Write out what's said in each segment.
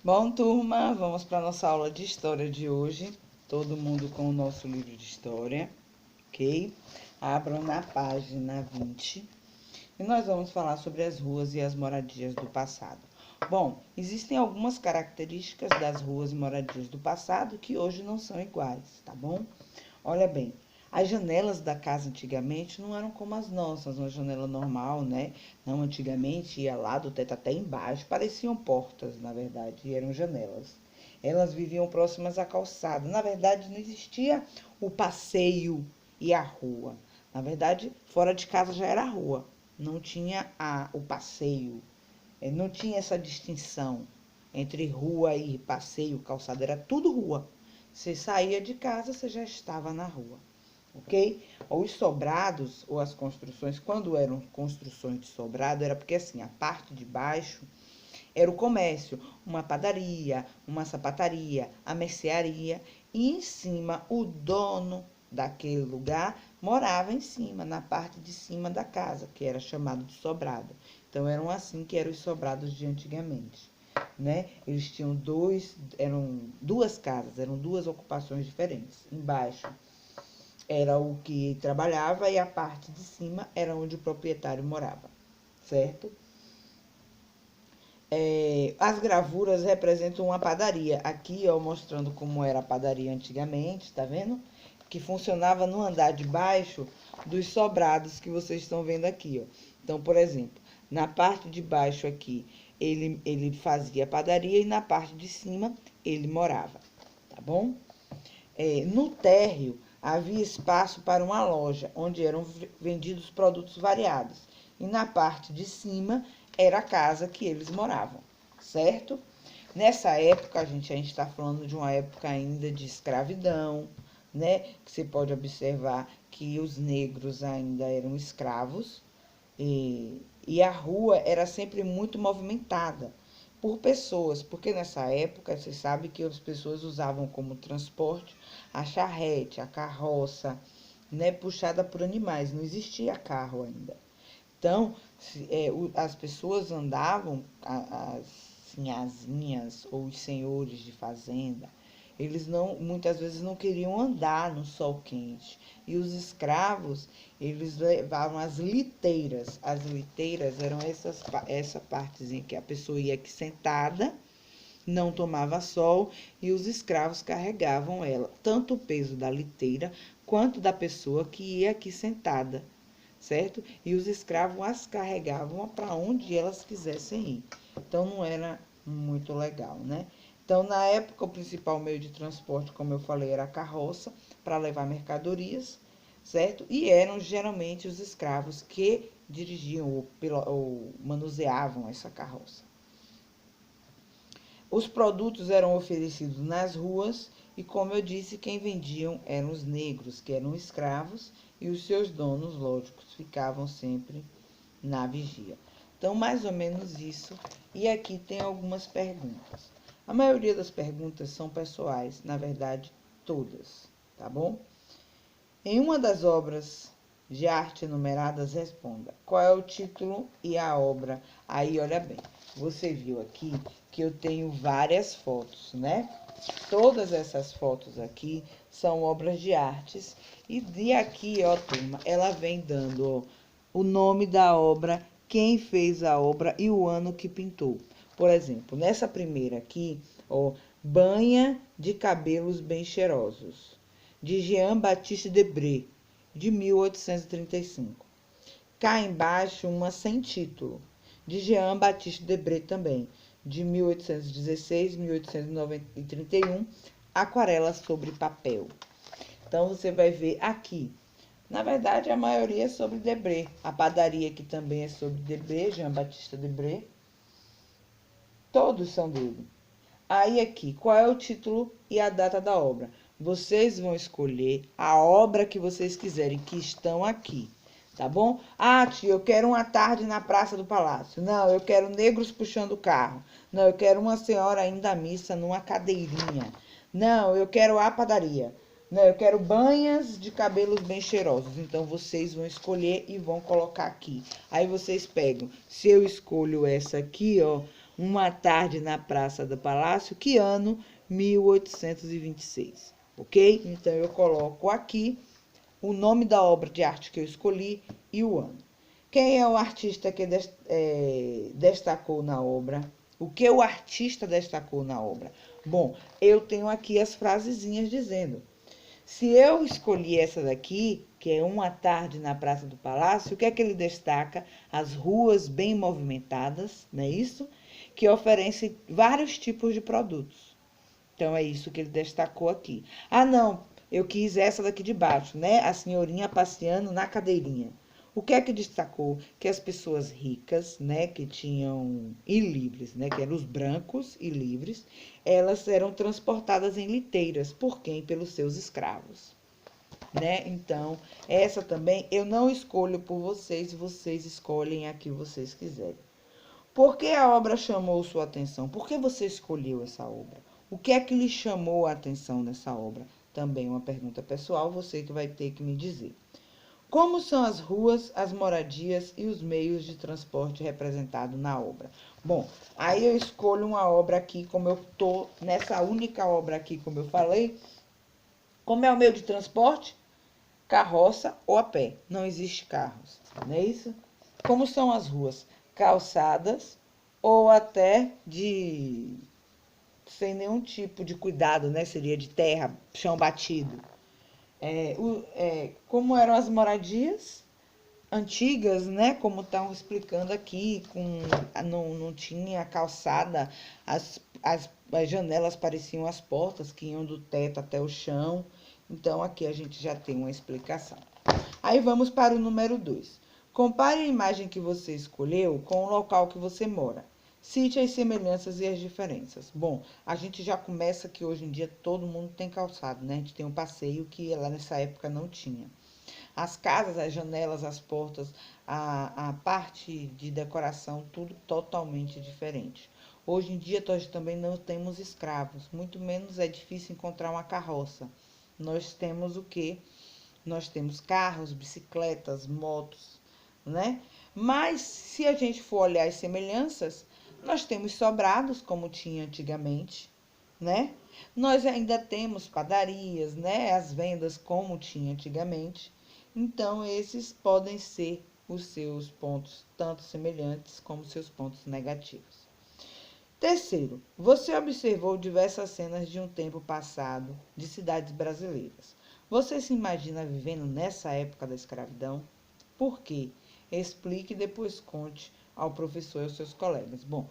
Bom, turma, vamos para a nossa aula de história de hoje. Todo mundo com o nosso livro de história, ok? Abram na página 20 e nós vamos falar sobre as ruas e as moradias do passado. Bom, existem algumas características das ruas e moradias do passado que hoje não são iguais, tá bom? Olha bem, as janelas da casa antigamente não eram como as nossas, uma janela normal, né? Não, antigamente ia lá do teto até embaixo, pareciam portas, na verdade, e eram janelas. Elas viviam próximas à calçada. Na verdade, não existia o passeio e a rua. Na verdade, fora de casa já era a rua. Não tinha o passeio. Não tinha essa distinção entre rua e passeio, calçada. Era tudo rua. Você saía de casa, você já estava na rua, ok? Os sobrados, ou as construções, quando eram construções de sobrado, era porque assim, a parte de baixo era o comércio, uma padaria, uma sapataria, a mercearia, e em cima o dono daquele lugar morava em cima, na parte de cima da casa, que era chamado de sobrado. Então eram assim que eram os sobrados de antigamente, né? Eles tinham eram duas casas, eram duas ocupações diferentes. Embaixo era o que trabalhava e a parte de cima era onde o proprietário morava, certo? As gravuras representam uma padaria. Aqui, ó, mostrando como era a padaria antigamente, tá vendo? Que funcionava no andar de baixo dos sobrados que vocês estão vendo aqui, ó. Então, por exemplo, na parte de baixo aqui, ele fazia padaria e na parte de cima ele morava, tá bom? No térreo havia espaço para uma loja, onde eram vendidos produtos variados. E na parte de cima era a casa que eles moravam, certo? Nessa época, a gente está falando de uma época ainda de escravidão, né? Que você pode observar que os negros ainda eram escravos e a rua era sempre muito movimentada por pessoas, porque nessa época você sabe que as pessoas usavam como transporte a charrete, a carroça, né, puxada por animais, não existia carro ainda. Então, as pessoas andavam, as sinhazinhas ou os senhores de fazenda, eles não, muitas vezes não queriam andar no sol quente. E os escravos, eles levavam as liteiras. As liteiras eram essa partezinha que a pessoa ia aqui sentada, não tomava sol, e os escravos carregavam ela, tanto o peso da liteira quanto da pessoa que ia aqui sentada, certo? E os escravos as carregavam para onde elas quisessem ir. Então não era muito legal, né? Então, na época, o principal meio de transporte, como eu falei, era a carroça para levar mercadorias, certo? E eram geralmente os escravos que dirigiam ou manuseavam essa carroça. Os produtos eram oferecidos nas ruas e, como eu disse, quem vendiam eram os negros, que eram escravos, e os seus donos, lógicos, ficavam sempre na vigia. Então, mais ou menos isso. E aqui tem algumas perguntas. A maioria das perguntas são pessoais, na verdade, todas, tá bom? Em uma das obras de arte enumeradas, responda qual é o título e a obra. Aí, olha bem, você viu aqui que eu tenho várias fotos, né? Todas essas fotos aqui são obras de artes. E de aqui, ó, turma, ela vem dando, ó, o nome da obra, quem fez a obra e o ano que pintou. Por exemplo, nessa primeira aqui, ó, Banha de Cabelos Bem Cheirosos, de Jean Baptiste Debré, de 1835. Cá embaixo, uma sem título, de Jean Baptiste Debré também, de 1816, 1831, aquarelas sobre papel. Então, você vai ver aqui. Na verdade, a maioria é sobre Debré. A padaria aqui também é sobre Debré, Jean Baptiste Debré. Todos são dele. Aí aqui, qual é o título e a data da obra? Vocês vão escolher a obra que vocês quiserem, que estão aqui, tá bom? Ah, tia, eu quero uma tarde na Praça do Palácio. Não, eu quero negros puxando o carro. Não, eu quero uma senhora indo à missa numa cadeirinha. Não, eu quero a padaria. Não, eu quero banhas de cabelos bem cheirosos. Então, vocês vão escolher e vão colocar aqui. Aí, vocês pegam. Se eu escolho essa aqui, ó, Uma Tarde na Praça do Palácio, que ano? 1826, ok? Então, eu coloco aqui o nome da obra de arte que eu escolhi e o ano. Quem é o artista que destacou na obra? O que o artista destacou na obra? Bom, eu tenho aqui as frasezinhas dizendo. Se eu escolhi essa daqui, que é Uma Tarde na Praça do Palácio, o que é que ele destaca? As ruas bem movimentadas, não é isso? Que oferecem vários tipos de produtos. Então, é isso que ele destacou aqui. Ah, não, eu quis essa daqui de baixo, né? A senhorinha passeando na cadeirinha. O que é que destacou? Que as pessoas ricas, né, que tinham, e livres, né, que eram os brancos e livres, elas eram transportadas em liteiras. Por quem? Pelos seus escravos. Né? Então, essa também eu não escolho por vocês, vocês escolhem a que vocês quiserem. Por que a obra chamou sua atenção? Por que você escolheu essa obra? O que é que lhe chamou a atenção nessa obra? Também uma pergunta pessoal, você que vai ter que me dizer. Como são as ruas, as moradias e os meios de transporte representados na obra? Bom, aí eu escolho uma obra aqui, como eu estou nessa única obra aqui, como eu falei. Como é o meio de transporte? Carroça ou a pé. Não existe carros, não é isso? Como são as ruas? Calçadas ou até de sem nenhum tipo de cuidado, né? Seria de terra, chão batido. Como eram as moradias antigas, né? Como estão explicando aqui, não tinha calçada, as janelas pareciam as portas que iam do teto até o chão. Então, aqui a gente já tem uma explicação. Aí vamos para o número 2. Compare a imagem que você escolheu com o local que você mora. Cite as semelhanças e as diferenças. Bom, a gente já começa que hoje em dia todo mundo tem calçado, né? A gente tem um passeio que lá nessa época não tinha. As casas, as janelas, as portas, a parte de decoração, tudo totalmente diferente. Hoje em dia nós também não temos escravos, muito menos é difícil encontrar uma carroça. Nós temos o quê? Nós temos carros, bicicletas, motos, né? Mas se a gente for olhar as semelhanças, nós temos sobrados, como tinha antigamente, né? Nós ainda temos padarias, né? As vendas, como tinha antigamente. Então, esses podem ser os seus pontos, tanto semelhantes como seus pontos negativos. Terceiro, você observou diversas cenas de um tempo passado de cidades brasileiras. Você se imagina vivendo nessa época da escravidão? Por quê? Explique e depois conte ao professor e aos seus colegas. Bom,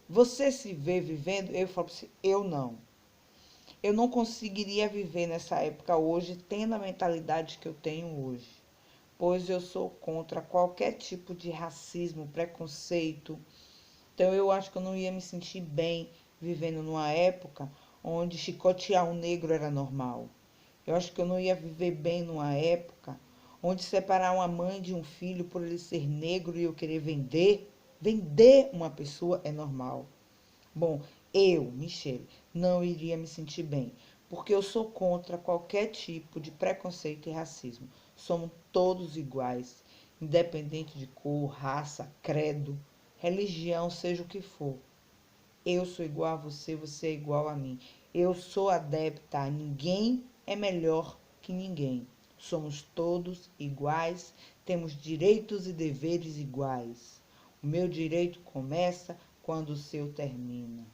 você se vê vivendo? Eu falo assim, eu não. Eu não conseguiria viver nessa época hoje, tendo a mentalidade que eu tenho hoje. Pois eu sou contra qualquer tipo de racismo, preconceito. Então, eu acho que eu não ia me sentir bem vivendo numa época onde chicotear um negro era normal. Eu acho que eu não ia viver bem numa época onde separar uma mãe de um filho por ele ser negro e eu querer vender uma pessoa é normal. Bom, eu, Michele, não iria me sentir bem, porque eu sou contra qualquer tipo de preconceito e racismo. Somos todos iguais, independente de cor, raça, credo, religião, seja o que for. Eu sou igual a você, você é igual a mim. Eu sou adepta a ninguém é melhor que ninguém. Somos todos iguais, temos direitos e deveres iguais. O meu direito começa quando o seu termina.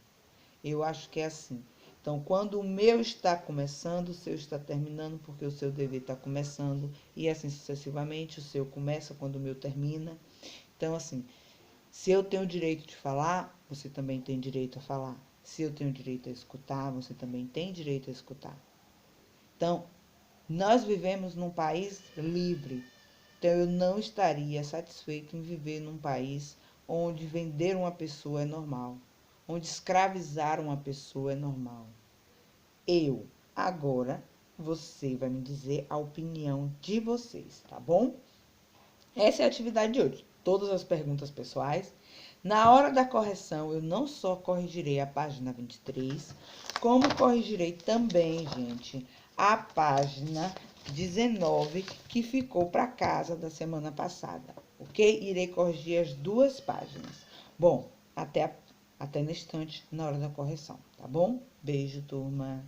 Eu acho que é assim. Então, quando o meu está começando, o seu está terminando, porque o seu dever está começando, e assim sucessivamente, o seu começa quando o meu termina. Então, assim, se eu tenho o direito de falar, você também tem direito a falar. Se eu tenho direito a escutar, você também tem direito a escutar. Então, nós vivemos num país livre. Então, eu não estaria satisfeito em viver num país onde vender uma pessoa é normal, onde escravizar uma pessoa é normal. Agora, você vai me dizer a opinião de vocês, tá bom? Essa é a atividade de hoje. Todas as perguntas pessoais. Na hora da correção, eu não só corrigirei a página 23, como corrigirei também, gente, a página 19, que ficou para casa da semana passada, ok? Irei corrigir as duas páginas. Bom, até na estante na hora da correção, tá bom? Beijo, turma!